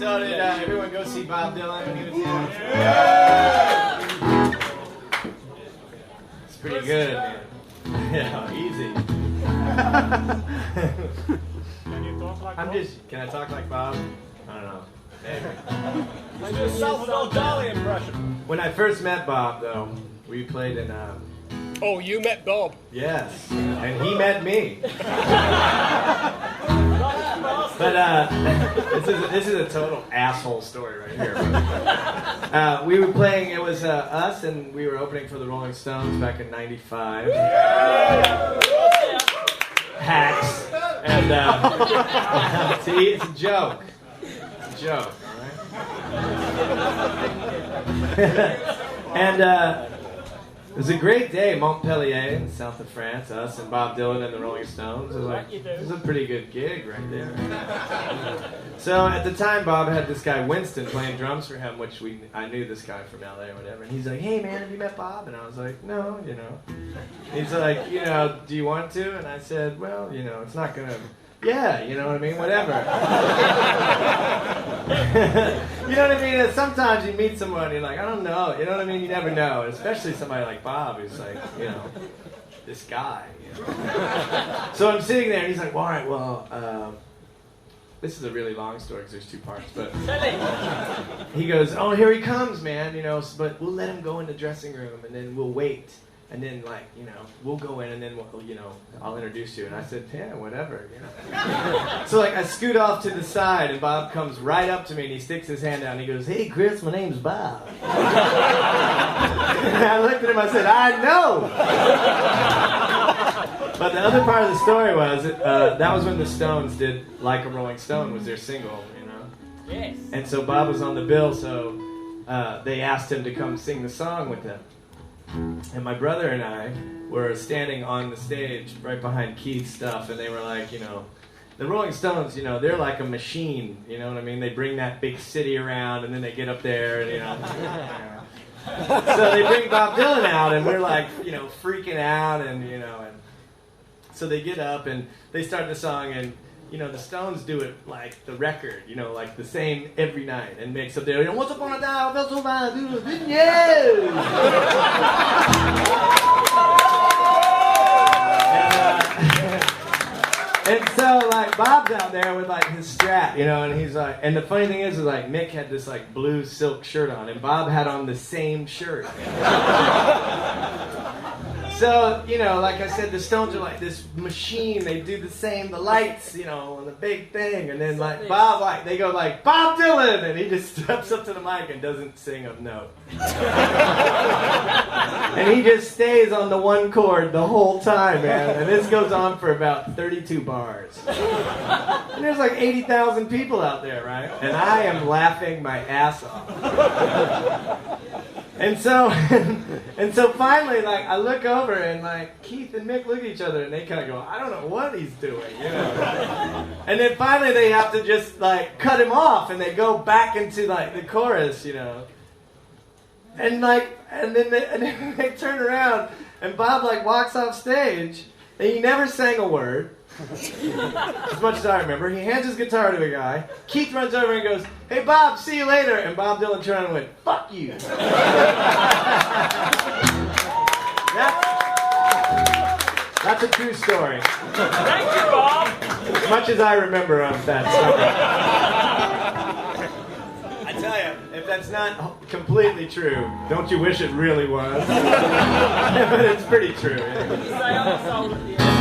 So did everyone go see Bob Dylan when he was here? It's pretty good, man. Yeah, easy. Can you talk like Bob? Can I talk like Bob? I don't know. Maybe. Let's do a Salvador Dali impression. When I first met Bob, though, we played in, Oh, you met Bob? yes, and he met me. But this is a total asshole story right here. We were playing. It was us, and we were opening for the Rolling Stones back in '95. Hacks, and see, it's a joke. It's a joke, all right? And it was a great day, Montpellier in the south of France, us and Bob Dylan and the Rolling Stones. It was a pretty good gig right there. So at the time, Bob had this guy Winston playing drums for him, which I knew this guy from LA or whatever. And he's like, "Hey man, have you met Bob?" And I was like, "No, you know." He's like, "You know, do you want to?" And I said, "Well, you know, it's not gonna." Yeah, you know what I mean? Whatever. You know what I mean? Sometimes you meet someone and you're like, I don't know. You know what I mean? You never know. Especially somebody like Bob who's like, you know, this guy. You know? So I'm sitting there and he's like, well, all right, well, this is a really long story because there's two parts. But he goes, oh, here he comes, man. You know, but we'll let him go in the dressing room and then we'll wait. And then, like, you know, we'll go in and then, we'll, you know, I'll introduce you. And I said, yeah, whatever, you know. So, like, I scoot off to the side, and Bob comes right up to me, and he sticks his hand out, and he goes, hey, Chris, my name's Bob. And I looked at him, I said, I know. But the other part of the story was, that was when the Stones did Like a Rolling Stone was their single, you know. Yes. And so Bob was on the bill, so they asked him to come sing the song with them. And my brother and I were standing on the stage right behind Keith's stuff, and they were like, you know, the Rolling Stones, you know, they're like a machine, you know what I mean? They bring that big city around, and then they get up there, and, you know. So they bring Bob Dylan out, and we're like, you know, freaking out, and, you know, and so they get up, and they start the song, and, you know, the Stones do it like the record, you know, like the same every night, and makes up there, you know, once upon a time, I felt so fine, didn't you? And so, like, Bob's out there with, like, his strap, you know, and he's like, and the funny thing is, like, Mick had this, like, blue silk shirt on, and Bob had on the same shirt. So, you know, like I said, the Stones are like this machine. They do the same, the lights, you know, and the big thing. And then, like, Bob, like, they go like, Bob Dylan! And he just steps up to the mic and doesn't sing a note. And he just stays on the one chord the whole time, man. And this goes on for about 32 bars. And there's like 80,000 people out there, right? And I am laughing my ass off. And so finally, like, I look over and, like, Keith and Mick look at each other and they kind of go, I don't know what he's doing, you know. And then finally they have to just, like, cut him off and they go back into, like, the chorus, you know. And, like, and then they turn around and Bob, like, walks off stage and he never sang a word. As much as I remember, he hands his guitar to a guy. Keith runs over and goes, hey Bob, see you later. And Bob Dylan turned around and went, fuck you. That's a true story. Thank you, Bob. As much as I remember of that story. I tell you, if that's not completely true, don't you wish it really was? But it's pretty true. Stay on the soul at the end.